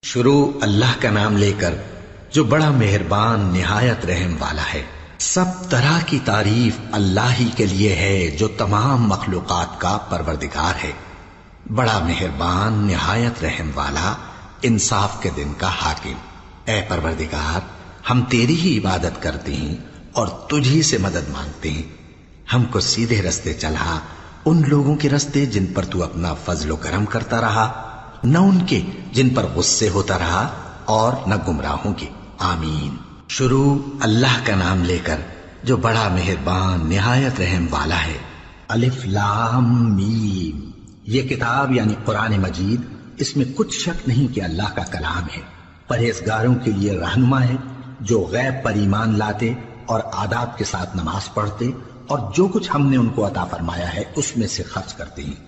شروع اللہ کا نام لے کر جو بڑا مہربان نہایت رحم والا ہے۔ سب طرح کی تعریف اللہ ہی کے لیے ہے جو تمام مخلوقات کا پروردگار ہے، بڑا مہربان نہایت رحم والا، انصاف کے دن کا حاکم۔ اے پروردگار، ہم تیری ہی عبادت کرتے ہیں اور تجھی سے مدد مانگتے ہیں۔ ہم کو سیدھے رستے چلا، ان لوگوں کے رستے جن پر تو اپنا فضل و کرم کرتا رہا، نہ ان کے جن پر غصے ہوتا رہا، اور نہ گمراہوں کے۔ آمین۔ شروع اللہ کا نام لے کر جو بڑا مہربان نہایت رحم والا ہے۔ الف لام میم۔ یہ کتاب یعنی قرآن مجید، اس میں کچھ شک نہیں کہ اللہ کا کلام ہے، پرہیزگاروں کے لیے رہنما ہے، جو غیب پر ایمان لاتے اور آداب کے ساتھ نماز پڑھتے اور جو کچھ ہم نے ان کو عطا فرمایا ہے اس میں سے خرچ کرتے ہیں،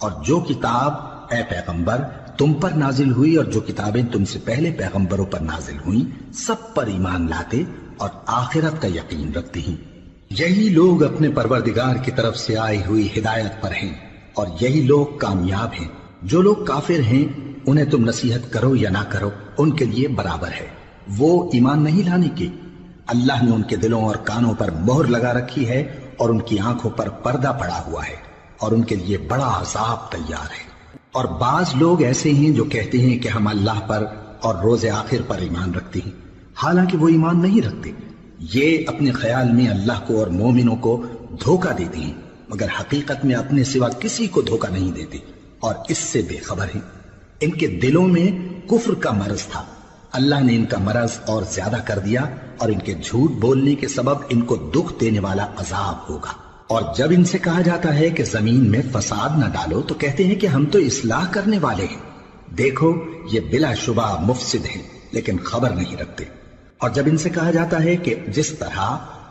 اور جو کتاب اے پیغمبر تم پر نازل ہوئی اور جو کتابیں تم سے پہلے پیغمبروں پر نازل ہوئیں سب پر ایمان لاتے اور آخرت کا یقین رکھتے ہیں۔ یہی لوگ اپنے پروردگار کی طرف سے آئی ہوئی ہدایت پر ہیں اور یہی لوگ کامیاب ہیں۔ جو لوگ کافر ہیں انہیں تم نصیحت کرو یا نہ کرو ان کے لیے برابر ہے، وہ ایمان نہیں لانے کے۔ اللہ نے ان کے دلوں اور کانوں پر مہر لگا رکھی ہے اور ان کی آنکھوں پر پردہ پڑا ہوا ہے، اور ان کے لیے بڑا عذاب تیار ہے۔ اور بعض لوگ ایسے ہیں جو کہتے ہیں کہ ہم اللہ پر اور روز آخر پر ایمان رکھتے ہیں، حالانکہ وہ ایمان نہیں رکھتے۔ یہ اپنے خیال میں اللہ کو اور مومنوں کو دھوکہ دیتے ہیں، مگر حقیقت میں اپنے سوا کسی کو دھوکہ نہیں دیتے اور اس سے بے خبر ہیں۔ ان کے دلوں میں کفر کا مرض تھا، اللہ نے ان کا مرض اور زیادہ کر دیا، اور ان کے جھوٹ بولنے کے سبب ان کو دکھ دینے والا عذاب ہوگا۔ اور جب ان سے کہا جاتا ہے کہ زمین میں فساد نہ ڈالو تو کہتے ہیں کہ ہم تو اصلاح کرنے والے ہیں۔ دیکھو یہ بلا شبہ مفسد ہیں لیکن خبر نہیں رکھتے۔ اور جب ان سے کہا جاتا ہے کہ جس طرح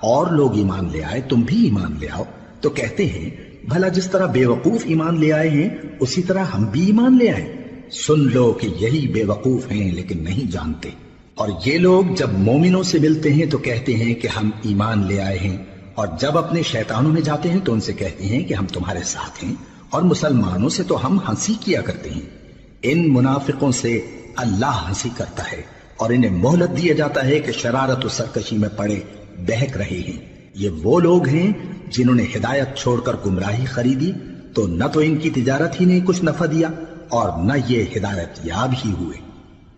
اور لوگ ایمان لے آئے تم بھی ایمان لے آؤ تو کہتے ہیں بھلا جس طرح بے وقوف ایمان لے آئے ہیں اسی طرح ہم بھی ایمان لے آئے۔ سن لو کہ یہی بے وقوف ہیں لیکن نہیں جانتے۔ اور یہ لوگ جب مومنوں سے ملتے ہیں تو کہتے ہیں کہ ہم ایمان لے آئے ہیں، اور جب اپنے شیطانوں میں جاتے ہیں تو ان سے کہتے ہیں کہ ہم تمہارے ساتھ ہیں، اور مسلمانوں سے تو ہم ہنسی کیا کرتے ہیں۔ ان منافقوں سے اللہ ہنسی کرتا ہے اور انہیں مہلت دیا جاتا ہے کہ شرارت و سرکشی میں پڑے بہک رہے ہیں۔ یہ وہ لوگ ہیں جنہوں نے ہدایت چھوڑ کر گمراہی خریدی، تو نہ تو ان کی تجارت ہی نے کچھ نفع دیا اور نہ یہ ہدایت یاب ہی ہوئے۔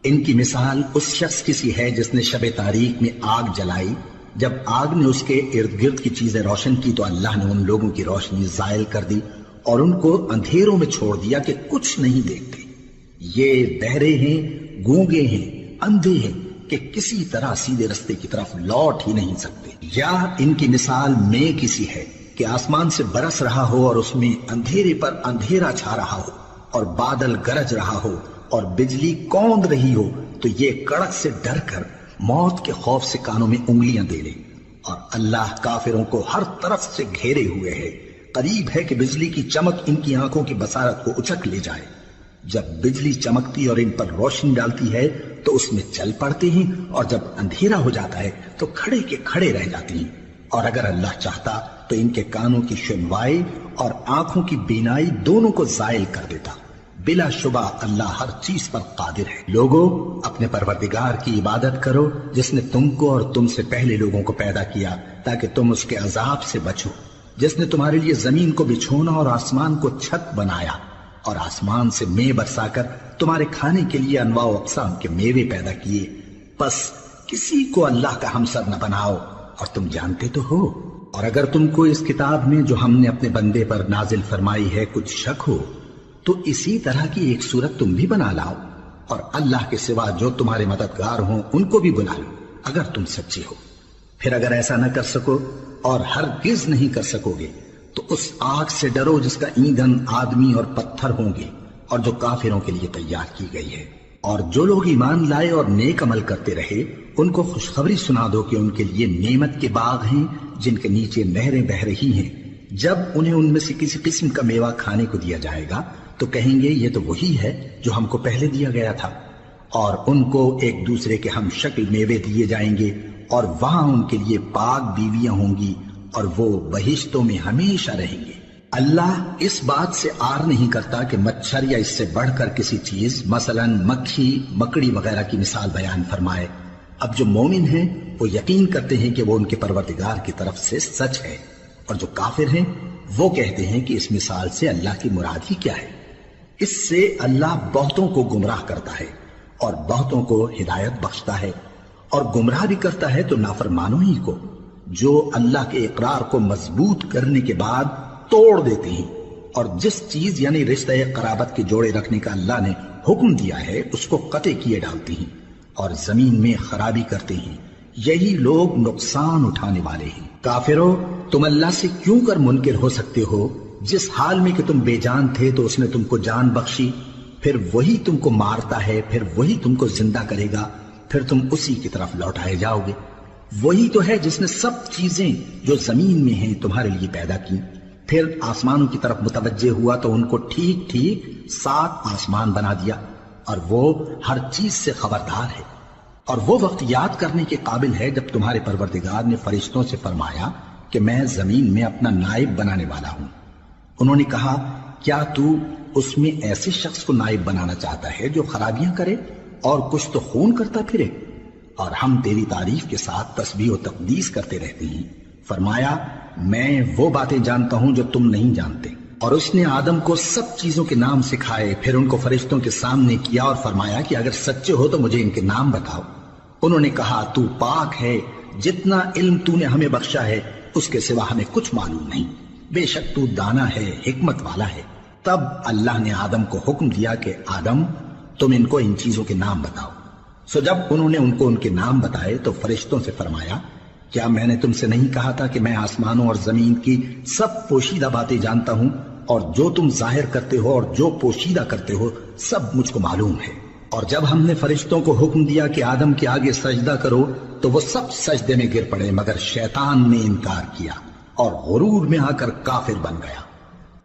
ان کی مثال اس شخص کی سی ہے جس نے شب تاریک میں آگ جلائی، جب آگ نے اس کے ارد گرد کی چیزیں روشن کی تو اللہ نے ان لوگوں کی روشنی زائل کر دی اور ان کو اندھیروں میں چھوڑ دیا کہ کچھ نہیں دیکھتے۔ یہ بہرے ہیں، گونگے ہیں، اندھے ہیں کہ کسی طرح سیدھے رستے کی طرف لوٹ ہی نہیں سکتے۔ یا ان کی مثال میں کسی ہے کہ آسمان سے برس رہا ہو اور اس میں اندھیرے پر اندھیرا چھا رہا ہو اور بادل گرج رہا ہو اور بجلی کوند رہی ہو تو یہ کڑک سے ڈر کر موت کے خوف سے کانوں میں انگلیاں دے لے۔ اور اللہ کافروں کو ہر طرف سے گھیرے ہوئے ہے، قریب ہے کہ بجلی کی چمک ان کی آنکھوں کی بصارت کو اچک لے جائے۔ جب بجلی چمکتی اور ان پر روشنی ڈالتی ہے تو اس میں چل پڑتے ہیں، اور جب اندھیرا ہو جاتا ہے تو کھڑے کے کھڑے رہ جاتے ہیں۔ اور اگر اللہ چاہتا تو ان کے کانوں کی سنوائی اور آنکھوں کی بینائی دونوں کو زائل کر دیتا۔ بلا شبہ اللہ ہر چیز پر قادر ہے۔ لوگو اپنے پروردگار کی عبادت کرو جس نے تم کو اور تم سے پہلے لوگوں کو پیدا کیا تاکہ تم اس کے عذاب سے بچو، جس نے تمہارے لیے زمین کو بچھونا اور آسمان کو چھت بنایا، اور آسمان سے مے برسا کر تمہارے کھانے کے لیے انواع و اقسام کے میوے پیدا کیے۔ بس کسی کو اللہ کا ہمسر نہ بناؤ، اور تم جانتے تو ہو۔ اور اگر تم کو اس کتاب میں جو ہم نے اپنے بندے پر نازل فرمائی ہے کچھ شک ہو تو اسی طرح کی ایک صورت تم بھی بنا لاؤ، اور اللہ کے سوا جو تمہارے مددگار ہوں ان کو بھی بلا لو اگر تم سچے ہو۔ پھر اگر ایسا نہ کر سکو اور ہرگز نہیں کر سکو گے تو اس آگ سے ڈرو جس کا ایندھن آدمی اور پتھر ہوں گے اور جو کافروں کے لیے تیار کی گئی ہے۔ اور جو لوگ ایمان لائے اور نیک عمل کرتے رہے ان کو خوشخبری سنا دو کہ ان کے لیے نعمت کے باغ ہیں جن کے نیچے نہریں بہہ رہی ہیں۔ جب انہیں ان میں سے کسی قسم کا میوہ کھانے کو دیا جائے گا تو کہیں گے یہ تو وہی ہے جو ہم کو پہلے دیا گیا تھا، اور ان کو ایک دوسرے کے ہم شکل میوے دیے جائیں گے، اور وہاں ان کے لیے پاک بیویاں ہوں گی اور وہ بہشتوں میں ہمیشہ رہیں گے۔ اللہ اس بات سے آر نہیں کرتا کہ مچھر یا اس سے بڑھ کر کسی چیز مثلاً مکھی مکڑی وغیرہ کی مثال بیان فرمائے۔ اب جو مومن ہیں وہ یقین کرتے ہیں کہ وہ ان کے پروردگار کی طرف سے سچ ہے، اور جو کافر ہیں وہ کہتے ہیں کہ اس مثال سے اللہ کی مراد ہی کیا ہے۔ اس سے اللہ بہتوں کو گمراہ کرتا ہے اور بہتوں کو ہدایت بخشتا ہے، اور گمراہ بھی کرتا ہے تو نافرمانوں ہی کو، جو اللہ کے اقرار کو مضبوط کرنے کے بعد توڑ دیتے ہیں، اور جس چیز یعنی رشتہ قرابت کے جوڑے رکھنے کا اللہ نے حکم دیا ہے اس کو قطع کیے ڈالتے ہیں اور زمین میں خرابی کرتے ہیں۔ یہی لوگ نقصان اٹھانے والے ہیں۔ کافرو، تم اللہ سے کیوں کر منکر ہو سکتے ہو؟ جس حال میں کہ تم بے جان تھے تو اس نے تم کو جان بخشی، پھر وہی تم کو مارتا ہے، پھر وہی تم کو زندہ کرے گا، پھر تم اسی کی طرف لوٹائے جاؤ گے۔ وہی تو ہے جس نے سب چیزیں جو زمین میں ہیں تمہارے لیے پیدا کی، پھر آسمانوں کی طرف متوجہ ہوا تو ان کو ٹھیک ٹھیک 7 آسمان بنا دیا، اور وہ ہر چیز سے خبردار ہے۔ اور وہ وقت یاد کرنے کے قابل ہے جب تمہارے پروردگار نے فرشتوں سے فرمایا کہ میں زمین میں اپنا نائب بنانے والا ہوں۔ انہوں نے کہا، کیا تو اس میں ایسے شخص کو نائب بنانا چاہتا ہے جو خرابیاں کرے اور کچھ تو خون کرتا پھرے؟ اور ہم تیری تعریف کے ساتھ تسبیح و تقدیس کرتے رہتے ہیں۔ فرمایا، میں وہ باتیں جانتا ہوں جو تم نہیں جانتے۔ اور اس نے آدم کو سب چیزوں کے نام سکھائے، پھر ان کو فرشتوں کے سامنے کیا اور فرمایا کہ اگر سچے ہو تو مجھے ان کے نام بتاؤ۔ انہوں نے کہا، تو پاک ہے، جتنا علم تو نے ہمیں بخشا ہے اس کے سوا ہمیں کچھ معلوم نہیں، بے شک تو دانا ہے، حکمت والا ہے۔ تب اللہ نے آدم کو حکم دیا کہ آدم، تم ان کو ان چیزوں کے نام بتاؤ۔ سو جب انہوں نے ان کو ان کے نام بتائے تو فرشتوں سے فرمایا، کیا میں نے تم سے نہیں کہا تھا کہ میں آسمانوں اور زمین کی سب پوشیدہ باتیں جانتا ہوں، اور جو تم ظاہر کرتے ہو اور جو پوشیدہ کرتے ہو سب مجھ کو معلوم ہے۔ اور جب ہم نے فرشتوں کو حکم دیا کہ آدم کے آگے سجدہ کرو تو وہ سب سجدے میں گر پڑے، مگر شیطان نے انکار کیا اور غرور میں آ کر کافر بن گیا۔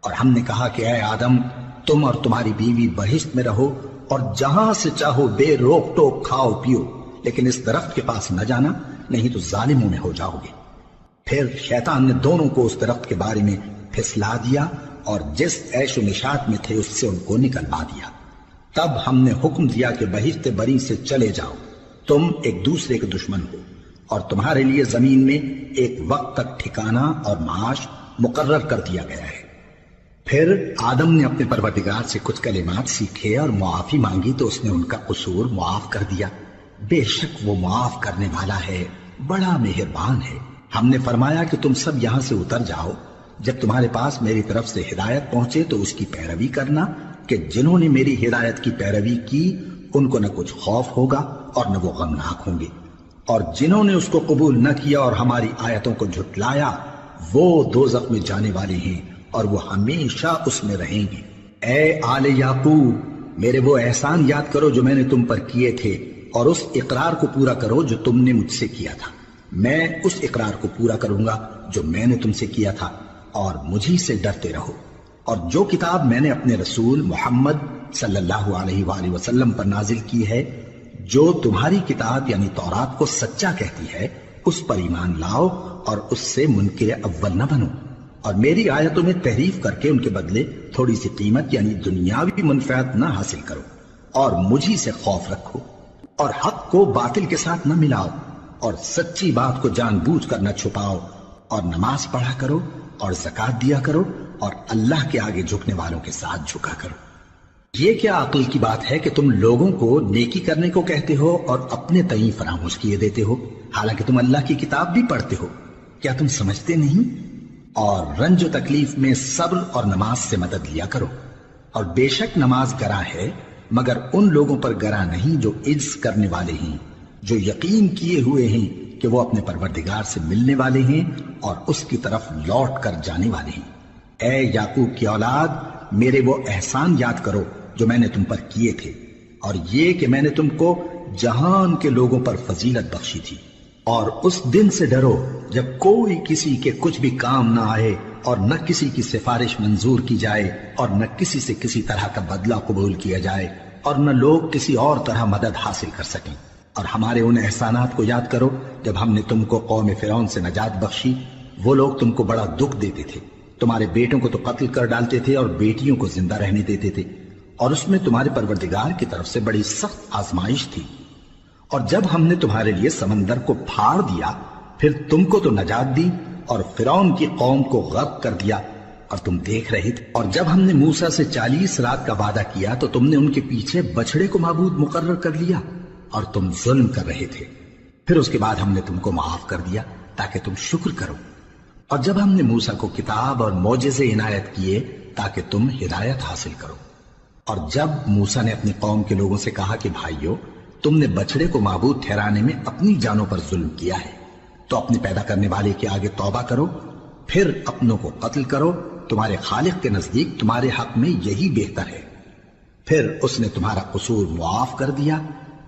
اور ہم نے کہا کہ اے آدم، تم اور تمہاری بیوی بہشت میں رہو اور جہاں سے چاہو بے روک ٹوک کھاؤ پیو، لیکن اس درخت کے پاس نہ جانا، نہیں تو ظالموں میں ہو جاؤ گے۔ پھر شیطان نے دونوں کو اس درخت کے بارے میں پھسلا دیا اور جس عیش و نشاط میں تھے اس سے ان کو نکلوا دیا۔ تب ہم نے حکم دیا کہ بہشت بری سے چلے جاؤ، تم ایک دوسرے کے دشمن ہو، اور تمہارے لیے زمین میں ایک وقت تک ٹھکانہ اور معاش مقرر کر دیا گیا ہے۔ پھر آدم نے اپنے پروردگار سے کچھ کلمات سیکھے اور معافی مانگی تو اس نے ان کا قصور معاف کر دیا۔ بے شک وہ معاف کرنے والا ہے، بڑا مہربان ہے۔ ہم نے فرمایا کہ تم سب یہاں سے اتر جاؤ، جب تمہارے پاس میری طرف سے ہدایت پہنچے تو اس کی پیروی کرنا، کہ جنہوں نے میری ہدایت کی پیروی کی ان کو نہ کچھ خوف ہوگا اور نہ وہ غمناک ہوں گے، اور جنہوں نے اس کو قبول نہ کیا اور ہماری آیتوں کو جھٹلایا وہ دوزخ میں جانے والے ہیں اور وہ ہمیشہ اس میں رہیں گے۔ اے آل یعقوب، میرے وہ احسان یاد کرو جو میں نے تم پر کیے تھے، اور اس اقرار کو پورا کرو جو تم نے مجھ سے کیا تھا۔ میں اس اقرار کو پورا کروں گا جو میں نے تم سے کیا تھا، اور مجھی سے ڈرتے رہو۔ اور جو کتاب میں نے اپنے رسول محمد صلی اللہ علیہ وآلہ وسلم پر نازل کی ہے، جو تمہاری کتاب یعنی تورات کو سچا کہتی ہے، اس پر ایمان لاؤ اور اس سے منکر اول نہ بنو، اور میری آیتوں میں تحریف کر کے ان کے بدلے تھوڑی سی قیمت یعنی دنیاوی منفعت نہ حاصل کرو، اور مجھی سے خوف رکھو، اور حق کو باطل کے ساتھ نہ ملاؤ، اور سچی بات کو جان بوجھ کر نہ چھپاؤ، اور نماز پڑھا کرو اور زکوٰۃ دیا کرو، اور اللہ کے آگے جھکنے والوں کے ساتھ جھکا کرو۔ یہ کیا عقل کی بات ہے کہ تم لوگوں کو نیکی کرنے کو کہتے ہو اور اپنے تئیں فراموش کیے دیتے ہو، حالانکہ تم اللہ کی کتاب بھی پڑھتے ہو؟ کیا تم سمجھتے نہیں؟ اور رنج و تکلیف میں صبر اور نماز سے مدد لیا کرو، اور بے شک نماز گراں ہے، مگر ان لوگوں پر گراں نہیں جو عجز کرنے والے ہیں، جو یقین کیے ہوئے ہیں کہ وہ اپنے پروردگار سے ملنے والے ہیں اور اس کی طرف لوٹ کر جانے والے ہیں۔ اے یعقوب کی اولاد، میرے وہ احسان یاد کرو جو میں نے تم پر کیے تھے، اور یہ کہ میں نے تم کو جہان کے لوگوں پر فضیلت بخشی تھی۔ اور اس دن سے ڈرو جب کوئی کسی کے کچھ بھی کام نہ آئے، اور نہ کسی کی سفارش منظور کی جائے، اور نہ کسی سے کسی طرح کا بدلہ قبول کیا جائے، اور نہ لوگ کسی اور طرح مدد حاصل کر سکیں۔ اور ہمارے ان احسانات کو یاد کرو جب ہم نے تم کو قوم فرعون سے نجات بخشی، وہ لوگ تم کو بڑا دکھ دیتے تھے، تمہارے بیٹوں کو تو قتل کر ڈالتے تھے اور بیٹیوں کو زندہ رہنے دیتے تھے، اور اس میں تمہارے پروردگار کی طرف سے بڑی سخت آزمائش تھی۔ اور جب ہم نے تمہارے لیے سمندر کو پھاڑ دیا، پھر تم کو تو نجات دی اور فرعون کی قوم کو غرق کر دیا، اور تم دیکھ رہے تھے۔ اور جب ہم نے موسیٰ سے 40 رات کا وعدہ کیا تو تم نے ان کے پیچھے بچڑے کو معبود مقرر کر لیا اور تم ظلم کر رہے تھے۔ پھر اس کے بعد ہم نے تم کو معاف کر دیا تاکہ تم شکر کرو۔ اور جب ہم نے موسیٰ کو کتاب اور معجزے عنایت کیے تاکہ تم ہدایت حاصل کرو۔ اور جب موسیٰ نے اپنی قوم کے لوگوں سے کہا کہ بھائیو، تم نے بچڑے کو معبود ٹھہرانے میں اپنی جانوں پر ظلم کیا ہے، تو اپنے پیدا کرنے والے کے آگے توبہ کرو، پھر اپنوں کو قتل کرو، تمہارے خالق کے نزدیک تمہارے حق میں یہی بہتر ہے۔ پھر اس نے تمہارا قصور معاف کر دیا،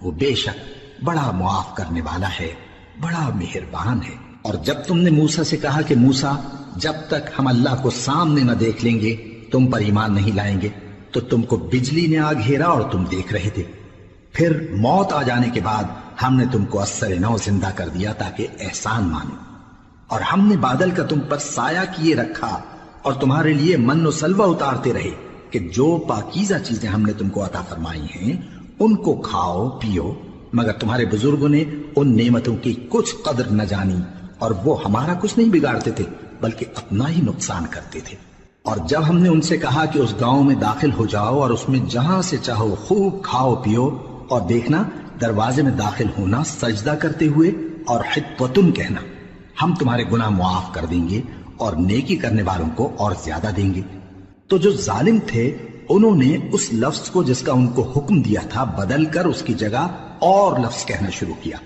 وہ بے شک بڑا معاف کرنے والا ہے، بڑا مہربان ہے۔ اور جب تم نے موسیٰ سے کہا کہ موسیٰ، جب تک ہم اللہ کو سامنے نہ دیکھ لیں گے تم پر ایمان نہیں لائیں گے، تو تم کو بجلی نے آ گھیرا اور تم دیکھ رہے تھے۔ پھر موت آ جانے کے بعد ہم نے تم کو اثر نو زندہ کر دیا تاکہ احسان مانو۔ اور ہم نے بادل کا تم پر سایہ کیے رکھا اور تمہارے لیے من و سلوہ اتارتے رہے کہ جو پاکیزہ چیزیں ہم نے تم کو عطا فرمائی ہیں ان کو کھاؤ پیو، مگر تمہارے بزرگوں نے ان نعمتوں کی کچھ قدر نہ جانی اور وہ ہمارا کچھ نہیں بگاڑتے تھے بلکہ اپنا ہی نقصان کرتے تھے۔ اور جب ہم نے ان سے کہا کہ اس گاؤں میں داخل ہو جاؤ اور اس میں جہاں سے چاہو خوب کھاؤ پیو، اور دیکھنا دروازے میں داخل ہونا سجدہ کرتے ہوئے اور حطوۃن کہنا، ہم تمہارے گناہ معاف کر دیں گے اور نیکی کرنے والوں کو اور زیادہ دیں گے، تو جو ظالم تھے انہوں نے اس لفظ کو جس کا ان کو حکم دیا تھا بدل کر اس کی جگہ اور لفظ کہنا شروع کیا۔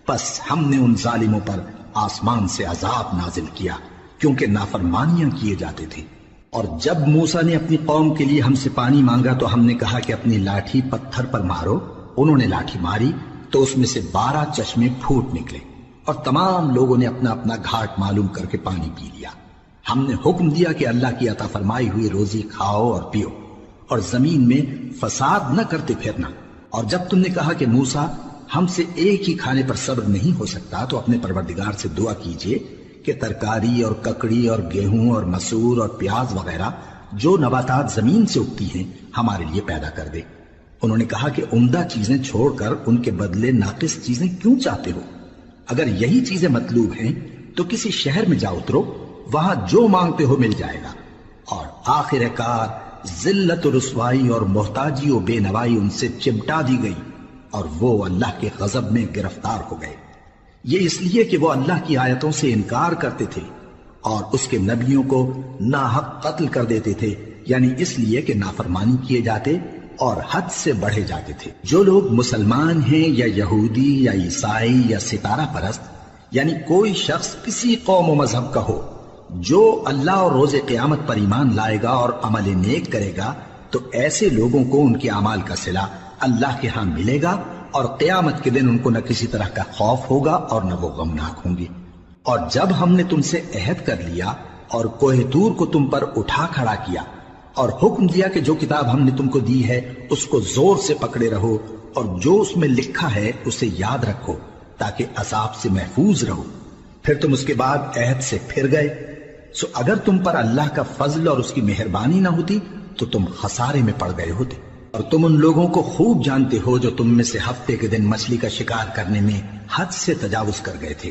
پس ہم نے ان ظالموں پر آسمان سے عذاب نازل کیا کیونکہ نافرمانیاں کیے جاتے تھے۔ اور جب موسیٰ نے اپنی قوم کے لیے ہم سے پانی مانگا تو ہم نے کہا کہ اپنی لاٹھی پتھر پر مارو۔ انہوں نے لاٹھی ماری تو اس میں سے 12 چشمے پھوٹ نکلے اور تمام لوگوں نے اپنا اپنا گھاٹ معلوم کر کے پانی پی لیا۔ ہم نے حکم دیا کہ اللہ کی عطا فرمائی ہوئی روزی کھاؤ اور پیو اور زمین میں فساد نہ کرتے پھرنا۔ اور جب تم نے کہا کہ موسیٰ ہم سے ایک ہی کھانے پر صبر نہیں ہو سکتا تو اپنے پروردگار سے دعا کیجئے کہ ترکاری اور ککڑی اور گیہوں اور مسور اور پیاز وغیرہ جو نباتات زمین سے اگتی ہیں ہمارے لیے پیدا کر دے۔ انہوں نے کہا کہ عمدہ چیزیں چھوڑ کر ان کے بدلے ناقص چیزیں کیوں چاہتے ہو؟ اگر یہی چیزیں مطلوب ہیں تو کسی شہر میں جا اترو، وہاں جو مانگتے ہو مل جائے گا۔ اور آخر کار ذلت و رسوائی اور محتاجی و بے نوائی ان سے چمٹا دی گئی اور وہ اللہ کے غضب میں گرفتار ہو گئے، یہ اس لیے کہ وہ اللہ کی آیتوں سے انکار کرتے تھے اور اس کے نبیوں کو ناحق قتل کر دیتے تھے، یعنی اس لیے کہ نافرمانی کیے جاتے اور حد سے بڑھے جاتے تھے۔ جو لوگ مسلمان ہیں یا یہودی یا عیسائی یا ستارہ پرست، یعنی کوئی شخص کسی قوم و مذہب کا ہو، جو اللہ اور روز قیامت پر ایمان لائے گا اور عمل نیک کرے گا تو ایسے لوگوں کو ان کے اعمال کا صلہ اللہ کے ہاں ملے گا اور قیامت کے دن ان کو نہ کسی طرح کا خوف ہوگا اور نہ وہ غمناک ہوں گے۔ اور جب ہم نے تم سے عہد کر لیا اور کوہ طور کو تم پر اٹھا کھڑا کیا اور حکم دیا کہ جو کتاب ہم نے تم کو دی ہے اس کو زور سے پکڑے رہو اور جو اس میں لکھا ہے اسے یاد رکھو تاکہ عذاب سے محفوظ رہو، پھر تم اس کے بعد عہد سے پھر گئے، سو اگر تم پر اللہ کا فضل اور اس کی مہربانی نہ ہوتی تو تم خسارے میں پڑ گئے ہوتے۔ اور تم ان لوگوں کو خوب جانتے ہو جو تم میں سے ہفتے کے دن مچھلی کا شکار کرنے میں حد سے تجاوز کر گئے تھے،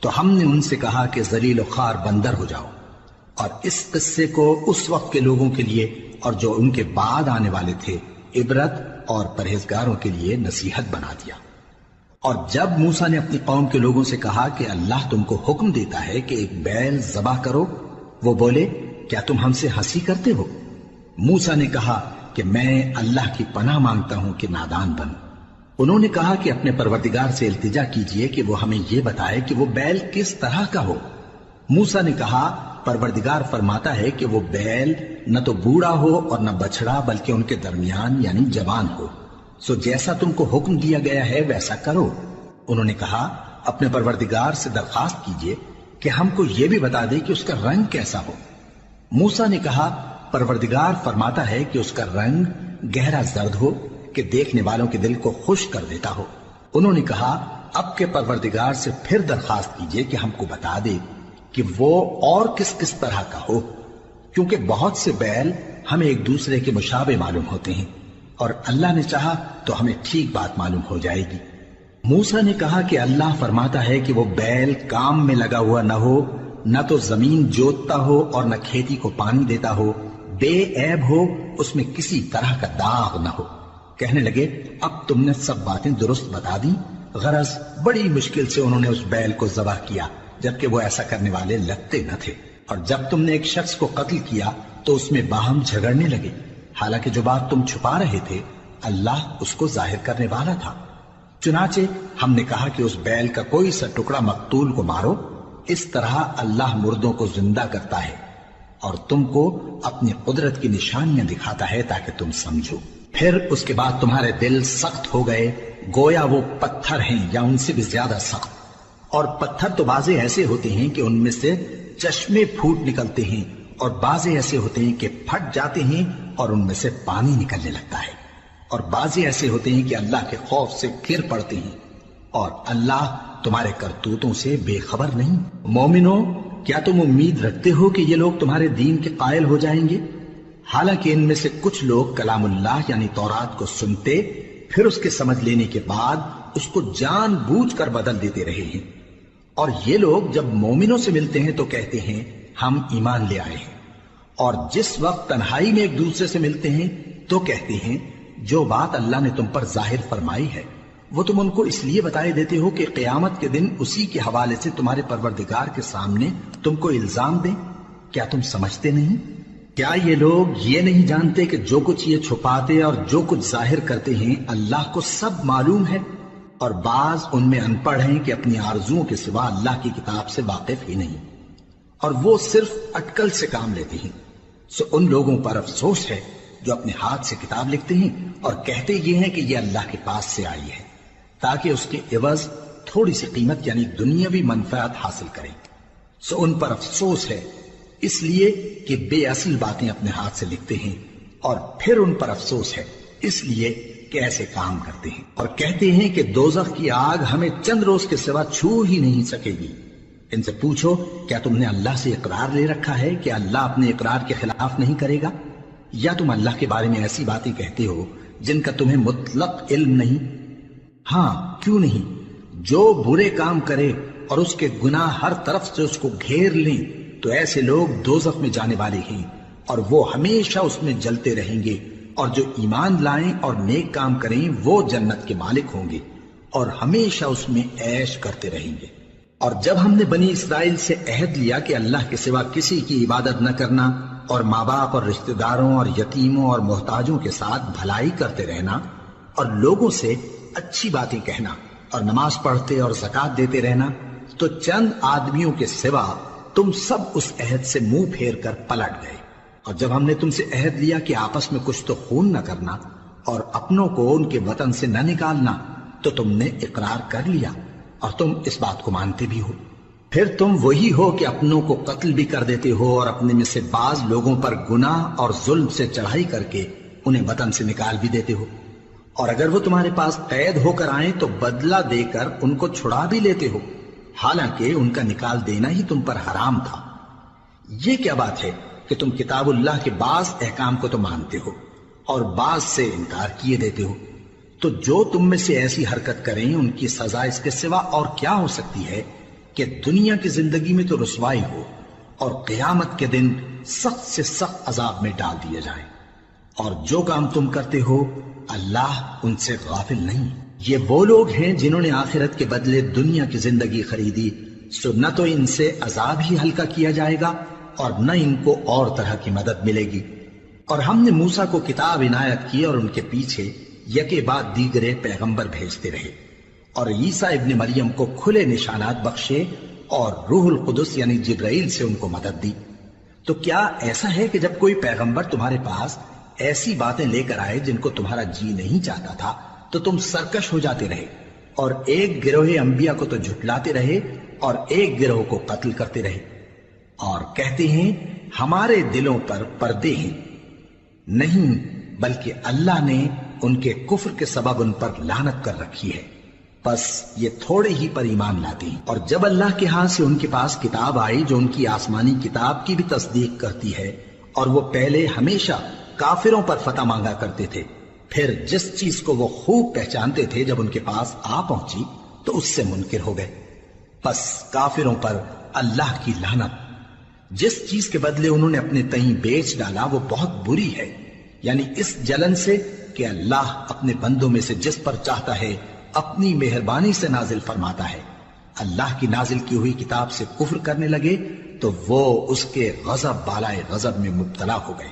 تو ہم نے ان سے کہا کہ ذلیل و خوار بندر ہو جاؤ، اور اس قصے کو اس وقت کے لوگوں کے لیے اور جو ان کے بعد آنے والے تھے عبرت اور پرہیزگاروں کے لیے نصیحت بنا دیا۔ اور جب موسیٰ نے اپنی قوم کے لوگوں سے کہا کہ اللہ تم کو حکم دیتا ہے کہ ایک بیل ذبح کرو، وہ بولے کیا تم ہم سے ہنسی کرتے ہو؟ موسیٰ نے کہا کہ میں اللہ کی پناہ مانگتا ہوں کہ نادان بنوں۔ انہوں نے کہا کہ اپنے پروردگار سے التجا کیجئے کہ وہ ہمیں یہ بتائے کہ وہ بیل کس طرح کا ہو۔ موسیٰ نے کہا پروردگار فرماتا ہے کہ وہ بیل نہ تو بوڑھا ہو اور نہ بچڑا بلکہ ان کے درمیان یعنی جوان ہو، سو جیسا تم کو حکم دیا گیا ہے ویسا کرو۔ انہوں نے کہا اپنے پروردگار سے درخواست کیجئے کہ ہم کو یہ بھی بتا دے کہ اس کا رنگ کیسا ہو۔ موسیٰ نے کہا پروردگار فرماتا ہے کہ اس کا رنگ گہرا زرد ہو کہ دیکھنے والوں کے دل کو خوش کر دیتا ہو۔ انہوں نے کہا اب کے پروردگار سے پھر درخواست کیجئے کہ ہم کو بتا دے کہ وہ اور کس کس طرح کا ہو۔ کیونکہ بہت سے بیل ہمیں ایک دوسرے کے مشابہ معلوم ہوتے ہیں، اور اللہ نے چاہا تو ہمیں ٹھیک بات معلوم ہو جائے گی۔ موسیٰ نے کہا کہ اللہ فرماتا ہے کہ وہ بیل کام میں لگا ہوا نہ ہو، نہ تو زمین جوتتا ہو اور نہ کھیتی کو پانی دیتا ہو، بے عیب ہو، اس میں کسی طرح کا داغ نہ ہو۔ کہنے لگے اب تم نے سب باتیں درست بتا دی۔ غرض بڑی مشکل سے انہوں نے اس بیل کو ذبح کیا، جبکہ وہ ایسا کرنے والے لگتے نہ تھے۔ اور جب تم نے ایک شخص کو قتل کیا تو اس میں باہم جھگڑنے لگے، حالانکہ جو بات تم چھپا رہے تھے اللہ اس کو ظاہر کرنے والا تھا۔ چنانچہ ہم نے کہا کہ اس بیل کا کوئی سا ٹکڑا مقتول کو مارو، اس طرح اللہ مردوں کو زندہ کرتا ہے اور تم کو اپنی قدرت کی نشانیاں دکھاتا ہے تاکہ تم سمجھو۔ پھر اس کے بعد تمہارے دل سخت ہو گئے، گویا وہ پتھر ہیں یا ان سے بھی زیادہ سخت۔ اور پتھر تو بعضے ایسے ہوتے ہیں کہ ان میں سے چشمے پھوٹ نکلتے ہیں، اور بعضے ایسے ہوتے ہیں کہ پھٹ جاتے ہیں اور ان میں سے پانی نکلنے لگتا ہے، اور بعضے ایسے ہوتے ہیں کہ اللہ کے خوف سے گر پڑتے ہیں، اور اللہ تمہارے کرتوتوں سے بے خبر نہیں۔ مومنو، کیا تم امید رکھتے ہو کہ یہ لوگ تمہارے دین کے قائل ہو جائیں گے؟ حالانکہ ان میں سے کچھ لوگ کلام اللہ یعنی تورات کو سنتے، پھر اس کے سمجھ لینے کے بعد اس کو جان بوجھ کر بدل دیتے رہے ہیں، اور یہ لوگ جب مومنوں سے ملتے ہیں تو کہتے ہیں ہم ایمان لے آئے ہیں، اور جس وقت تنہائی میں ایک دوسرے سے ملتے ہیں تو کہتے ہیں جو بات اللہ نے تم پر ظاہر فرمائی ہے وہ تم ان کو اس لیے بتائے دیتے ہو کہ قیامت کے دن اسی کے حوالے سے تمہارے پروردگار کے سامنے تم کو الزام دیں۔ کیا تم سمجھتے نہیں؟ کیا یہ لوگ یہ نہیں جانتے کہ جو کچھ یہ چھپاتے اور جو کچھ ظاہر کرتے ہیں اللہ کو سب معلوم ہے؟ اور بعض ان میں ان پڑھ ہیں کہ اپنی آرزوؤں کے سوا اللہ کی کتاب سے واقف ہی نہیں، اور وہ صرف اٹکل سے کام لیتے ہیں۔ سو ان لوگوں پر افسوس ہے جو اپنے ہاتھ سے کتاب لکھتے ہیں اور کہتے یہ ہیں کہ یہ اللہ کے پاس سے آئی ہے، تاکہ اس کے عوض تھوڑی سی قیمت یعنی دنیاوی منفعت حاصل کریں۔ سو ان پر افسوس ہے اس لیے کہ بے اصل باتیں اپنے ہاتھ سے لکھتے ہیں، اور پھر ان پر افسوس ہے اس لیے کہ ایسے کام کرتے ہیں، اور کہتے ہیں کہ دوزخ کی آگ ہمیں چند روز کے سوا چھو ہی نہیں سکے گی۔ ان سے پوچھو کیا تم نے اللہ سے اقرار لے رکھا ہے کہ اللہ اپنے اقرار کے خلاف نہیں کرے گا؟ یا تم اللہ کے بارے میں ایسی باتیں کہتے ہو جن کا تمہیں مطلق علم نہیں؟ ہاں کیوں نہیں، جو برے کام کرے اور اس کے گناہ ہر طرف سے اس کو گھیر لیں تو ایسے لوگ دوزخ میں جانے والے ہیں، اور وہ ہمیشہ اس میں جلتے رہیں گے، اور جو ایمان لائیں اور نیک کام کریں وہ جنت کے مالک ہوں گے اور ہمیشہ اس میں عیش کرتے رہیں گے۔ اور جب ہم نے بنی اسرائیل سے عہد لیا کہ اللہ کے سوا کسی کی عبادت نہ کرنا، اور ماں باپ اور رشتہ داروں اور یتیموں اور محتاجوں کے ساتھ بھلائی کرتے رہنا، اور لوگوں سے اچھی باتیں کہنا، اور نماز پڑھتے اور زکوٰۃ دیتے رہنا، تو چند آدمیوں کے سوا تم سب اس عہد سے منہ پھیر کر پلٹ گئے۔ اور جب ہم نے تم سے عہد لیا کہ آپس میں کچھ تو خون نہ کرنا اور اپنوں کو ان کے وطن سے نہ نکالنا، تو تم نے اقرار کر لیا اور تم اس بات کو مانتے بھی ہو۔ پھر تم وہی ہو کہ اپنوں کو قتل بھی کر دیتے ہو، اور اپنے میں سے بعض لوگوں پر گناہ اور ظلم سے چڑھائی کر کے انہیں وطن سے نکال بھی دیتے ہو، اور اگر وہ تمہارے پاس قید ہو کر آئیں تو بدلہ دے کر ان کو چھڑا بھی لیتے ہو، حالانکہ ان کا نکال دینا ہی تم پر حرام تھا۔ یہ کیا بات ہے کہ تم کتاب اللہ کے بعض احکام کو تو مانتے ہو اور بعض سے انکار کیے دیتے ہو؟ تو جو تم میں سے ایسی حرکت کریں ان کی سزا اس کے سوا اور کیا ہو سکتی ہے کہ دنیا کی زندگی میں تو رسوائی ہو اور قیامت کے دن سخت سے سخت عذاب میں ڈال دیے جائیں۔ اور جو کام تم کرتے ہو اللہ ان سے غافل نہیں۔ یہ وہ لوگ ہیں جنہوں نے آخرت کے بدلے دنیا کی زندگی خریدی، سو نہ تو ان سے عذاب ہی ہلکا کیا جائے گا اور نہ ان کو اور طرح کی مدد ملے گی۔ اور ہم نے موسیٰ کو کتاب عنایت کی اور ان کے پیچھے یکے بعد دیگرے پیغمبر بھیجتے رہے، اور عیسیٰ ابن مریم کو کھلے نشانات بخشے اور روح القدس یعنی جبرائیل سے ان کو مدد دی۔ تو کیا ایسا ہے کہ جب کوئی پیغمبر تمہارے پاس ایسی باتیں لے کر آئے جن کو تمہارا جی نہیں چاہتا تھا تو تم سرکش ہو جاتے رہے، اور ایک گروہ انبیاء کو تو جھٹلاتے رہے اور ایک گروہ کو قتل کرتے رہے، اور کہتے ہیں ہمارے دلوں پر پردے ہیں؟ نہیں، بلکہ اللہ نے ان کے کفر کے سبب ان پر لعنت کر رکھی ہے، بس یہ تھوڑے ہی پر ایمان لاتے ہیں۔ اور جب اللہ کے ہاں سے ان کے پاس کتاب آئی جو ان کی آسمانی کتاب کی بھی تصدیق کرتی ہے اور وہ پہلے ہمیشہ کافروں پر فتح مانگا کرتے تھے، پھر جس چیز کو وہ خوب پہچانتے تھے جب ان کے پاس آ پہنچی تو اس سے منکر ہو گئے۔ بس کافروں پر اللہ کی لعنت۔ جس چیز کے بدلے انہوں نے اپنے تئیں بیچ ڈالا وہ بہت بری ہے، یعنی اس جلن سے کہ اللہ اپنے بندوں میں سے جس پر چاہتا ہے اپنی مہربانی سے نازل فرماتا ہے۔ اللہ کی نازل کی ہوئی کتاب سے کفر کرنے لگے تو وہ اس کے غضب بالائے غضب میں مبتلا ہو گئے،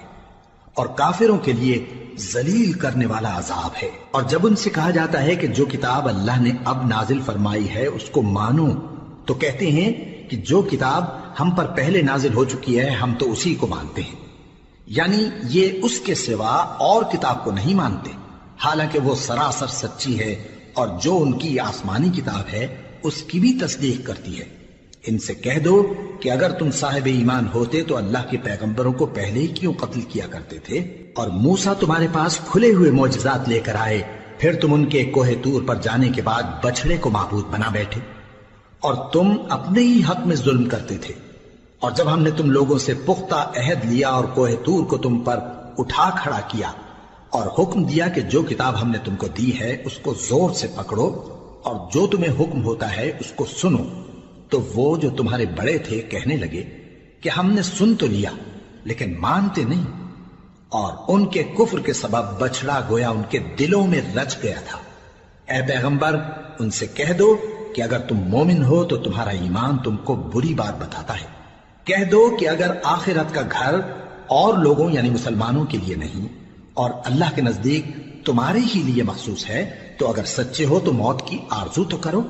اور کافروں کے لیے ذلیل کرنے والا عذاب ہے۔ اور جب ان سے کہا جاتا ہے کہ جو کتاب اللہ نے اب نازل فرمائی ہے اس کو مانو، تو کہتے ہیں کہ جو کتاب ہم پر پہلے نازل ہو چکی ہے ہم تو اسی کو مانتے ہیں، یعنی یہ اس کے سوا اور کتاب کو نہیں مانتے، حالانکہ وہ سراسر سچی ہے، اور جو ان کی آسمانی کتاب ہے اس کی بھی تصدیق کرتی ہے۔ ان سے کہہ دو کہ اگر تم صاحب ایمان ہوتے تو اللہ کے پیغمبروں کو پہلے ہی کیوں قتل کیا کرتے تھے؟ اور موسیٰ تمہارے پاس کھلے ہوئے معجزات لے کر آئے، پھر تم ان کے کوہ طور پر جانے کے بعد بچڑے کو معبود بنا بیٹھے، اور تم اپنے ہی حق میں ظلم کرتے تھے۔ اور جب ہم نے تم لوگوں سے پختہ عہد لیا اور کوہ طور کو تم پر اٹھا کھڑا کیا اور حکم دیا کہ جو کتاب ہم نے تم کو دی ہے اس کو زور سے پکڑو اور جو تمہیں حکم ہوتا ہے اس کو سنو، تو وہ جو تمہارے بڑے تھے کہنے لگے کہ ہم نے سن تو لیا لیکن مانتے نہیں، اور ان کے کفر کے سبب بچڑا گویا ان کے دلوں میں رچ گیا تھا۔ اے پیغمبر ان سے کہہ دو کہ اگر تم مومن ہو تو تمہارا ایمان تم کو بری بات بتاتا ہے۔ کہہ دو کہ اگر آخرت کا گھر اور لوگوں یعنی مسلمانوں کے لیے نہیں اور اللہ کے نزدیک تمہارے ہی لیے مخصوص ہے تو اگر سچے ہو تو موت کی آرزو تو کرو،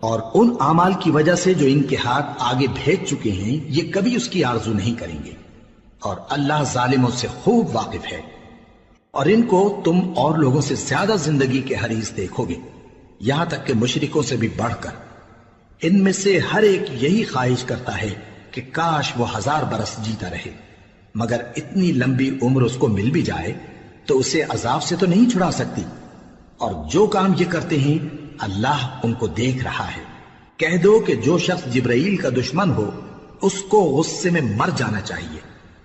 اور ان اعمال کی وجہ سے جو ان کے ہاتھ آگے بھیج چکے ہیں یہ کبھی اس کی آرزو نہیں کریں گے، اور اللہ ظالموں سے خوب واقف ہے۔ اور ان کو تم اور لوگوں سے زیادہ زندگی کے حریص دیکھو گے، یہاں تک کہ مشرکوں سے بھی بڑھ کر۔ ان میں سے ہر ایک یہی خواہش کرتا ہے کہ کاش وہ 1000 برس جیتا رہے، مگر اتنی لمبی عمر اس کو مل بھی جائے تو اسے عذاب سے تو نہیں چھڑا سکتی، اور جو کام یہ کرتے ہیں اللہ ان کو دیکھ رہا ہے۔ کہہ دو کہ جو شخص جبرائیل کا دشمن ہو اس کو غصے میں مر جانا چاہیے،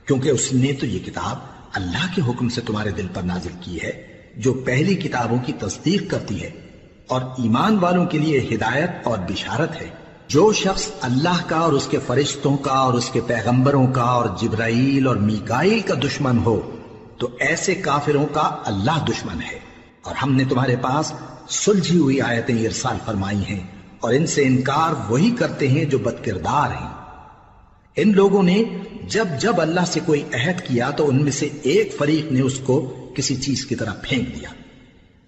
کیونکہ اس نے تو یہ کتاب اللہ کے حکم سے تمہارے دل پر نازل کی ہے جو پہلی کتابوں کی تصدیق کرتی ہے، اور ایمان والوں کے لیے ہدایت اور بشارت ہے۔ جو شخص اللہ کا اور اس کے فرشتوں کا اور اس کے پیغمبروں کا اور جبرائیل اور میکائیل کا دشمن ہو تو ایسے کافروں کا اللہ دشمن ہے۔ اور ہم نے تمہارے پاس سلجھی ہوئی آیتیں ارسال فرمائی ہیں، اور ان سے انکار وہی کرتے ہیں جو بد کردار ہیں۔ ان لوگوں نے جب جب اللہ سے کوئی عہد کیا تو ان میں سے ایک فریق نے اس کو کسی چیز کی طرح پھینک دیا۔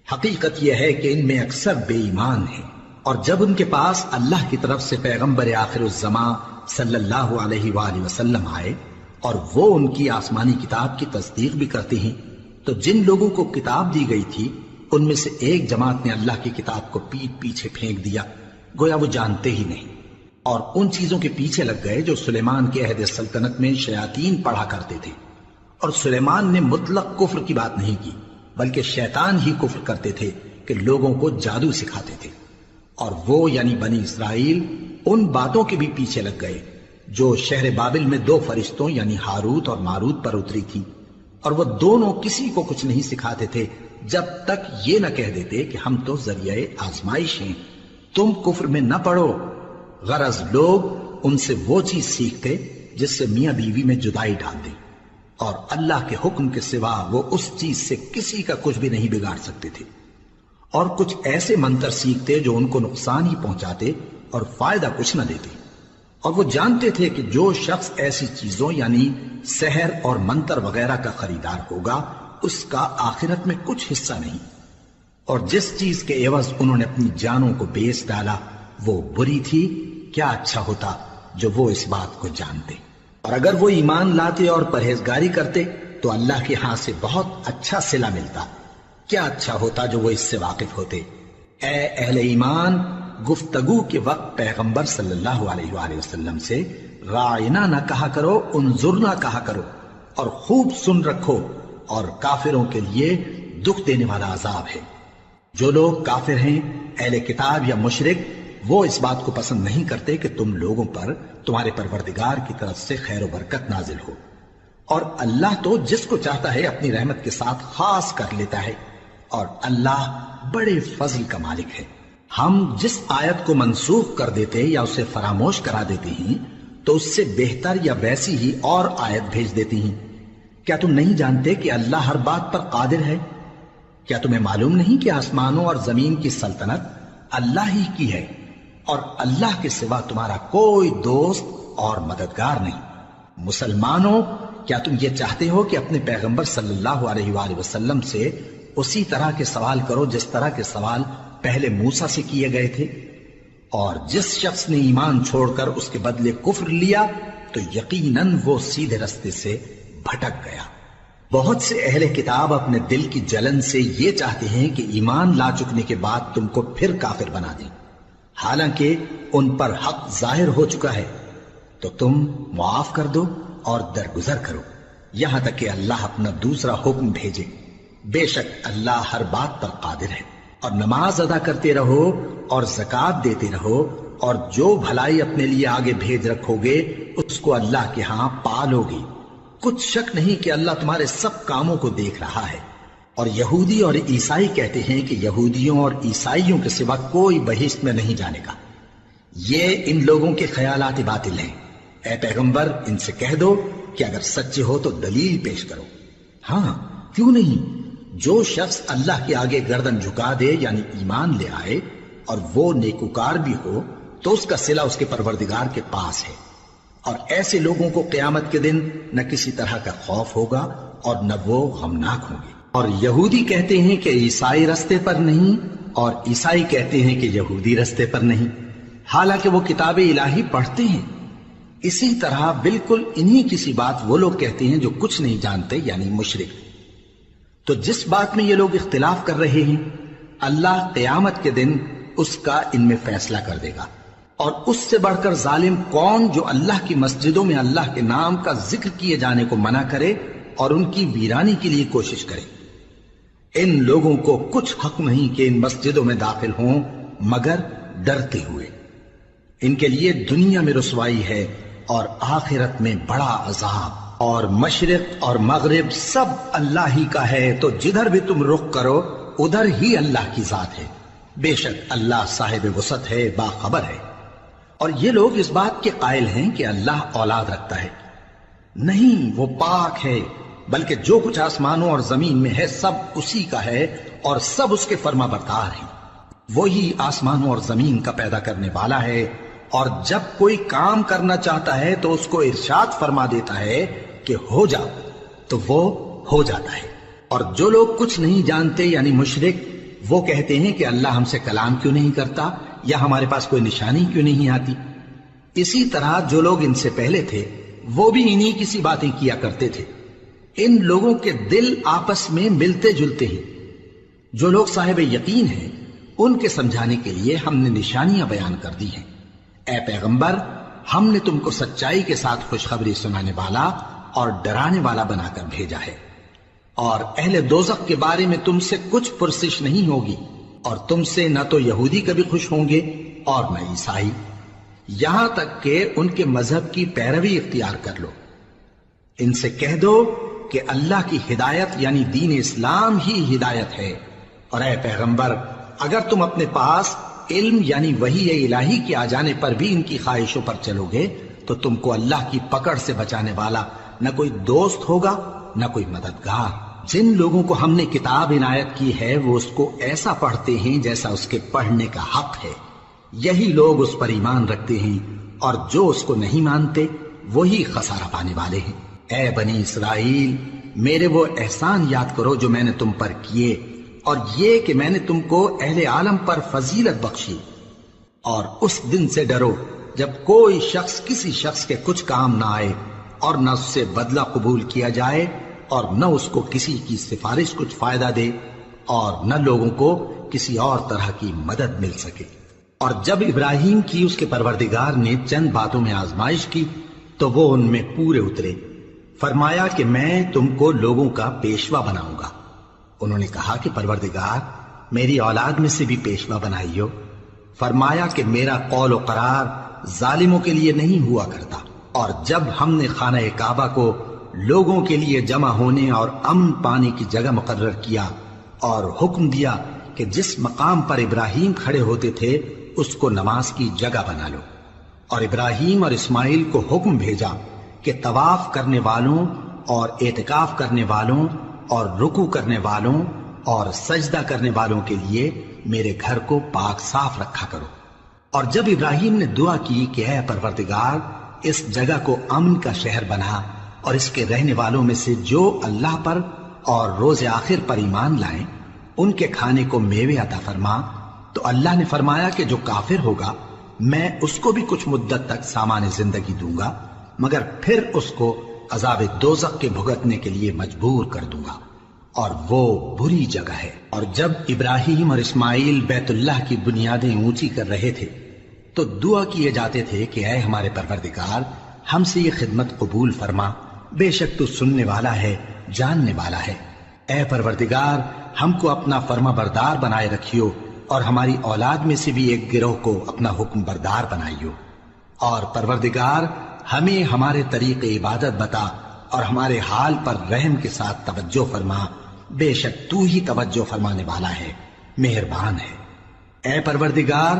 حقیقت یہ ہے کہ ان میں اکثر بے ایمان ہیں، اور جب ان کے پاس اللہ کی طرف سے پیغمبر آخر الزمان صلی اللہ علیہ وآلہ وسلم آئے اور وہ ان کی آسمانی کتاب کی تصدیق بھی کرتے ہیں، تو جن لوگوں کو کتاب دی گئی تھی ان میں سے ایک جماعت نے اللہ کی کتاب کو پیٹ پیچھے پھینک دیا، گویا وہ جانتے ہی نہیں، اور ان چیزوں کے پیچھے لگ گئے جو سلیمان کے عہد سلطنت میں شیاطین پڑھا کرتے تھے۔ اور سلیمان نے مطلق کفر کی بات نہیں کی، بلکہ شیطان ہی کفر کرتے تھے کہ لوگوں کو جادو سکھاتے تھے، اور وہ یعنی بنی اسرائیل ان باتوں کے بھی پیچھے لگ گئے جو شہر بابل میں 2 فرشتوں یعنی ہاروت اور ماروت پر اتری تھی، اور وہ دونوں کسی کو کچھ نہیں سکھاتے تھے جب تک یہ نہ کہہ دیتے کہ ہم تو ذریعہ آزمائش ہیں، تم کفر میں نہ پڑو۔ غرض لوگ ان سے وہ چیز سیکھتے جس سے میاں بیوی میں جدائی ڈال دیں، اور اللہ کے حکم کے سوا وہ اس چیز سے کسی کا کچھ بھی نہیں بگاڑ سکتے تھے، اور کچھ ایسے منتر سیکھتے جو ان کو نقصان ہی پہنچاتے اور فائدہ کچھ نہ دیتے۔ اور وہ جانتے تھے کہ جو شخص ایسی چیزوں یعنی سحر اور منتر وغیرہ کا خریدار ہوگا اس کا آخرت میں کچھ حصہ نہیں، اور جس چیز کے عوض انہوں نے اپنی جانوں کو بیچ ڈالا وہ بری تھی۔ کیا اچھا ہوتا جو وہ اس بات کو جانتے، اور اگر وہ ایمان لاتے اور پرہیزگاری کرتے تو اللہ کے ہاں سے بہت اچھا صلہ ملتا۔ کیا اچھا ہوتا جو وہ اس سے واقف ہوتے۔ اے اہل ایمان، گفتگو کے وقت پیغمبر صلی اللہ علیہ وآلہ وسلم سے رائنا نہ کہا کرو، انظرنا کہا کرو، اور خوب سن رکھو، اور کافروں کے لیے دکھ دینے والا عذاب ہے۔ جو لوگ کافر ہیں، اہل کتاب یا مشرک، وہ اس بات کو پسند نہیں کرتے کہ تم لوگوں پر تمہارے پروردگار کی طرف سے خیر و برکت نازل ہو، اور اللہ تو جس کو چاہتا ہے اپنی رحمت کے ساتھ خاص کر لیتا ہے، اور اللہ بڑے فضل کا مالک ہے۔ ہم جس آیت کو منسوخ کر دیتے یا اسے فراموش کرا دیتے ہیں تو اس سے بہتر یا ویسی ہی اور آیت بھیج دیتی ہیں۔ کیا تم نہیں جانتے کہ اللہ ہر بات پر قادر ہے؟ کیا تمہیں معلوم نہیں کہ آسمانوں اور زمین کی سلطنت اللہ ہی کی ہے، اور اللہ کے سوا تمہارا کوئی دوست اور مددگار نہیں؟ مسلمانوں، کیا تم یہ چاہتے ہو کہ اپنے پیغمبر صلی اللہ علیہ وآلہ وسلم سے اسی طرح کے سوال کرو جس طرح کے سوال پہلے موسیٰ سے کیے گئے تھے؟ اور جس شخص نے ایمان چھوڑ کر اس کے بدلے کفر لیا تو یقیناً وہ سیدھے رستے سے بھٹک گیا۔ بہت سے اہل کتاب اپنے دل کی جلن سے یہ چاہتے ہیں کہ ایمان لا چکنے کے بعد تم کو پھر کافر بنا دیں، حالانکہ ان پر حق ظاہر ہو چکا ہے۔ تو تم معاف کر دو اور درگزر کرو یہاں تک کہ اللہ اپنا دوسرا حکم بھیجے۔ بے شک اللہ ہر بات پر قادر ہے۔ اور نماز ادا کرتے رہو اور زکوٰۃ دیتے رہو، اور جو بھلائی اپنے لیے آگے بھیج رکھو گے اس کو اللہ کے ہاں پالو گے۔ کچھ شک نہیں کہ اللہ تمہارے سب کاموں کو دیکھ رہا ہے۔ اور یہودی اور عیسائی کہتے ہیں کہ یہودیوں اور عیسائیوں کے سوا کوئی بہشت میں نہیں جانے گا۔ یہ ان لوگوں کے خیالات باطل ہیں۔ اے پیغمبر، ان سے کہہ دو کہ اگر سچے ہو تو دلیل پیش کرو۔ ہاں، کیوں نہیں؟ جو شخص اللہ کے آگے گردن جھکا دے یعنی ایمان لے آئے اور وہ نیکوکار بھی ہو تو اس کا صلہ اس کے پروردگار کے پاس ہے، اور ایسے لوگوں کو قیامت کے دن نہ کسی طرح کا خوف ہوگا اور نہ وہ غمناک ہوں گے۔ اور یہودی کہتے ہیں کہ عیسائی رستے پر نہیں، اور عیسائی کہتے ہیں کہ یہودی رستے پر نہیں، حالانکہ وہ کتاب الہی پڑھتے ہیں۔ اسی طرح بالکل انہی کسی بات وہ لوگ کہتے ہیں جو کچھ نہیں جانتے یعنی مشرک۔ تو جس بات میں یہ لوگ اختلاف کر رہے ہیں اللہ قیامت کے دن اس کا ان میں فیصلہ کر دے گا۔ اور اس سے بڑھ کر ظالم کون جو اللہ کی مسجدوں میں اللہ کے نام کا ذکر کیے جانے کو منع کرے اور ان کی ویرانی کے لیے کوشش کرے۔ ان لوگوں کو کچھ حق نہیں کہ ان مسجدوں میں داخل ہوں مگر ڈرتے ہوئے۔ ان کے لیے دنیا میں رسوائی ہے اور آخرت میں بڑا عذاب۔ اور مشرق اور مغرب سب اللہ ہی کا ہے، تو جدھر بھی تم رخ کرو ادھر ہی اللہ کی ذات ہے۔ بے شک اللہ صاحب وسعت ہے، باخبر ہے۔ اور یہ لوگ اس بات کے قائل ہیں کہ اللہ اولاد رکھتا ہے۔ نہیں، وہ پاک ہے، بلکہ جو کچھ آسمانوں اور زمین میں ہے سب اسی کا ہے، اور سب اس کے فرما بردار ہیں۔ وہی آسمانوں اور زمین کا پیدا کرنے والا ہے، اور جب کوئی کام کرنا چاہتا ہے تو اس کو ارشاد فرما دیتا ہے کہ ہو جا، تو وہ ہو جاتا ہے۔ اور جو لوگ کچھ نہیں جانتے یعنی مشرک، وہ کہتے ہیں کہ اللہ ہم سے کلام کیوں نہیں کرتا، یا ہمارے پاس کوئی نشانی کیوں نہیں آتی۔ اسی طرح جو لوگ ان سے پہلے تھے وہ بھی انہی کسی باتیں کیا کرتے تھے۔ ان لوگوں کے دل آپس میں ملتے جلتے ہیں۔ جو لوگ صاحب یقین ہیں ان کے سمجھانے کے لیے ہم نے نشانیاں بیان کر دی ہیں۔ اے پیغمبر، ہم نے تم کو سچائی کے ساتھ خوشخبری سنانے والا اور ڈرانے والا بنا کر بھیجا ہے، اور اہل دوزخ کے بارے میں تم سے کچھ پرسش نہیں ہوگی، اور تم سے نہ تو یہودی کبھی خوش ہوں گے اور نہ عیسائی، یہاں تک کہ ان کے مذہب کی پیروی اختیار کر لو۔ ان سے کہہ دو کہ اللہ کی ہدایت یعنی دین اسلام ہی ہدایت ہے، اور اے پیغمبر اگر تم اپنے پاس علم یعنی وحی الہی کے آ جانے پر بھی ان کی خواہشوں پر چلو گے تو تم کو اللہ کی پکڑ سے بچانے والا نہ کوئی دوست ہوگا نہ کوئی مددگار۔ جن لوگوں کو ہم نے کتاب عنایت کی ہے وہ اس کو ایسا پڑھتے ہیں جیسا اس کے پڑھنے کا حق ہے، یہی لوگ اس پر ایمان رکھتے ہیں، اور جو اس کو نہیں مانتے وہی خسارہ پانے والے ہیں۔ اے بنی اسرائیل، میرے وہ احسان یاد کرو جو میں نے تم پر کیے، اور یہ کہ میں نے تم کو اہل عالم پر فضیلت بخشی، اور اس دن سے ڈرو جب کوئی شخص کسی شخص کے کچھ کام نہ آئے اور نہ اس سے بدلہ قبول کیا جائے، اور نہ اس کو کسی کی سفارش کچھ فائدہ دے، اور نہ لوگوں کو کسی اور طرح کی مدد مل سکے۔ اور جب ابراہیم کی اس کے پروردگار نے چند باتوں میں آزمائش کی تو وہ ان میں پورے اترے۔ فرمایا کہ میں تم کو لوگوں کا پیشوا بناؤں گا۔ انہوں نے کہا کہ پروردگار میری اولاد میں سے بھی پیشوا بنائیو۔ فرمایا کہ میرا قول و قرار ظالموں کے لیے نہیں ہوا کرتا۔ اور جب ہم نے خانہ کعبہ کو لوگوں کے لیے جمع ہونے اور امن پانے کی جگہ مقرر کیا اور حکم دیا کہ جس مقام پر ابراہیم کھڑے ہوتے تھے اس کو نماز کی جگہ بنا لو۔ اور ابراہیم اور اسماعیل کو حکم بھیجا کہ طواف کرنے والوں اور اعتکاف کرنے والوں اور رکوع کرنے والوں اور سجدہ کرنے والوں کے لیے میرے گھر کو پاک صاف رکھا کرو۔ اور جب ابراہیم نے دعا کی کہ اے پروردگار اس جگہ کو امن کا شہر بنا اور اس کے رہنے والوں میں سے جو اللہ پر اور روز آخر پر ایمان لائیں ان کے کھانے کو میوے عطا فرما، تو اللہ نے فرمایا کہ جو کافر ہوگا میں اس کو بھی کچھ مدت تک سامان زندگی دوں گا، مگر پھر اس کو عذاب دوزخ کے بھگتنے کے لیے مجبور کر دوں گا، اور وہ بری جگہ ہے۔ اور جب ابراہیم اور اسماعیل بیت اللہ کی بنیادیں اونچی کر رہے تھے تو دعا کیے جاتے تھے کہ اے ہمارے پروردگار ہم سے یہ خدمت قبول فرما، بے شک تو سننے والا ہے، جاننے والا ہے۔ اے پروردگار ہم کو اپنا فرما بردار بنائے رکھیو اور ہماری اولاد میں سے بھی ایک گروہ کو اپنا حکم بردار بنائیو، اور پروردگار ہمیں ہمارے طریق عبادت بتا اور ہمارے حال پر رحم کے ساتھ توجہ فرما، بے شک تو ہی توجہ فرمانے والا ہے، مہربان ہے۔ اے پروردگار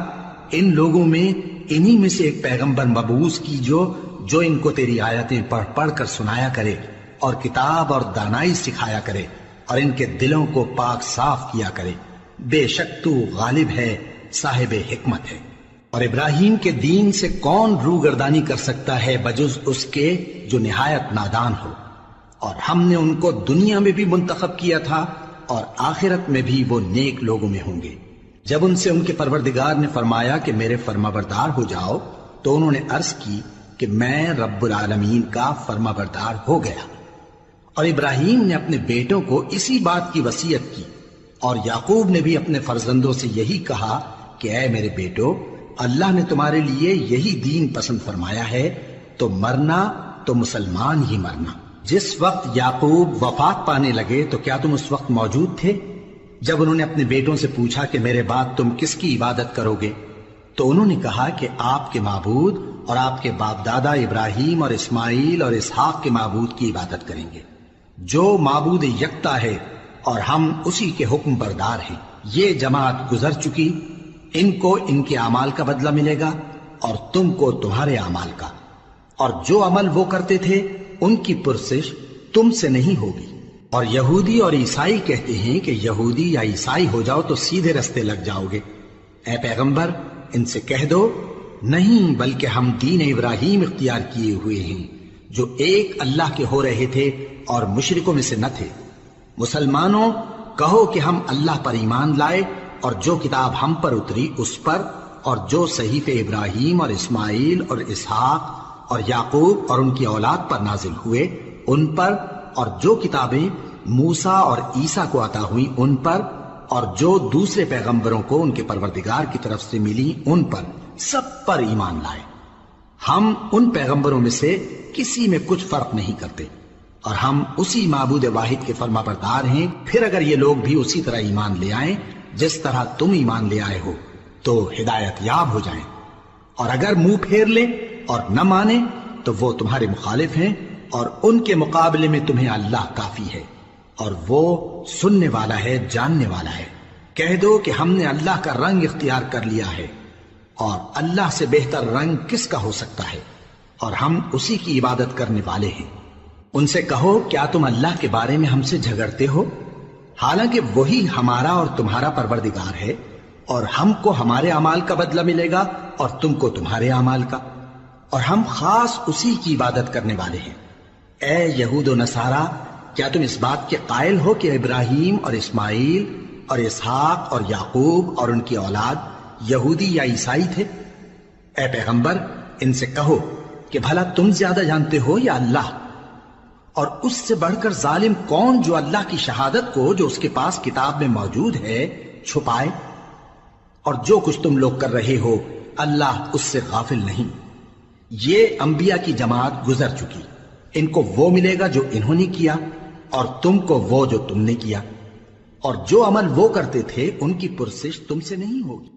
ان لوگوں میں انہی میں سے ایک پیغمبر مبعوث کیجو جو ان کو تیری آیتیں پڑھ پڑھ کر سنایا کرے اور کتاب اور دانائی سکھایا کرے اور ان کے دلوں کو پاک صاف کیا کرے، بے شک تو غالب ہے، صاحب حکمت ہے۔ اور ابراہیم کے دین سے کون روگردانی کر سکتا ہے بجز اس کے جو نہایت نادان ہو، اور ہم نے ان کو دنیا میں بھی منتخب کیا تھا اور آخرت میں بھی وہ نیک لوگوں میں ہوں گے۔ جب ان سے ان کے پروردگار نے فرمایا کہ میرے فرما بردار ہو جاؤ تو انہوں نے عرض کی کہ میں رب العالمین کا فرما بردار ہو گیا۔ اور ابراہیم نے اپنے بیٹوں کو اسی بات کی وصیت کی، اور یعقوب نے بھی اپنے فرزندوں سے یہی کہا کہ اے میرے بیٹو اللہ نے تمہارے لیے یہی دین پسند فرمایا ہے، تو مرنا تو مسلمان ہی مرنا۔ جس وقت یعقوب وفات پانے لگے تو کیا تم اس وقت موجود تھے جب انہوں نے اپنے بیٹوں سے پوچھا کہ میرے بعد تم کس کی عبادت کرو گے؟ تو انہوں نے کہا کہ آپ کے معبود اور آپ کے باپ دادا ابراہیم اور اسماعیل اور اسحاق کے معبود کی عبادت کریں گے، جو معبود یکتا ہے اور ہم اسی کے حکم بردار ہیں۔ یہ جماعت گزر چکی، ان کو ان کے اعمال کا بدلہ ملے گا اور تم کو تمہارے اعمال کا، اور جو عمل وہ کرتے تھے ان کی پرسش تم سے نہیں ہوگی۔ اور یہودی اور عیسائی کہتے ہیں کہ یہودی یا عیسائی ہو جاؤ تو سیدھے رستے لگ جاؤ گے۔ اے پیغمبر ان سے کہہ دو نہیں، بلکہ ہم دین ابراہیم اختیار کیے ہوئے ہیں جو ایک اللہ کے ہو رہے تھے اور مشرکوں میں سے نہ تھے۔ مسلمانوں کہو کہ ہم اللہ پر ایمان لائے اور جو کتاب ہم پر اتری اس پر، اور جو صحیفے ابراہیم اور اسماعیل اور اسحاق اور یعقوب اور ان کی اولاد پر نازل ہوئے ان پر، اور جو کتابیں موسیٰ اور عیسیٰ کو عطا ہوئیں ان پر، اور جو دوسرے پیغمبروں کو ان کے پروردگار کی طرف سے ملی ان پر، سب پر ایمان لائے۔ ہم ان پیغمبروں میں سے کسی میں کچھ فرق نہیں کرتے، اور ہم اسی معبود واحد کے فرما بردار ہیں۔ پھر اگر یہ لوگ بھی اسی طرح ایمان لے آئیں جس طرح تم ایمان لے آئے ہو تو ہدایت یاب ہو جائیں، اور اگر منہ پھیر لیں اور نہ مانے تو وہ تمہارے مخالف ہیں، اور ان کے مقابلے میں تمہیں اللہ کافی ہے، اور وہ سننے والا ہے، جاننے والا ہے۔ کہہ دو کہ ہم نے اللہ کا رنگ اختیار کر لیا ہے، اور اللہ سے بہتر رنگ کس کا ہو سکتا ہے، اور ہم اسی کی عبادت کرنے والے ہیں۔ ان سے کہو کیا تم اللہ کے بارے میں ہم سے جھگڑتے ہو، حالانکہ وہی ہمارا اور تمہارا پروردگار ہے، اور ہم کو ہمارے اعمال کا بدلہ ملے گا اور تم کو تمہارے اعمال کا، اور ہم خاص اسی کی عبادت کرنے والے ہیں۔ اے یہود و نصارا کیا تم اس بات کے قائل ہو کہ ابراہیم اور اسماعیل اور اسحاق اور یعقوب اور ان کی اولاد یہودی یا عیسائی تھے؟ اے پیغمبر ان سے کہو کہ بھلا تم زیادہ جانتے ہو یا اللہ؟ اور اس سے بڑھ کر ظالم کون جو اللہ کی شہادت کو جو اس کے پاس کتاب میں موجود ہے چھپائے؟ اور جو کچھ تم لوگ کر رہے ہو اللہ اس سے غافل نہیں۔ یہ انبیاء کی جماعت گزر چکی، ان کو وہ ملے گا جو انہوں نے کیا، اور تم کو وہ جو تم نے کیا، اور جو عمل وہ کرتے تھے ان کی پرسش تم سے نہیں ہوگی۔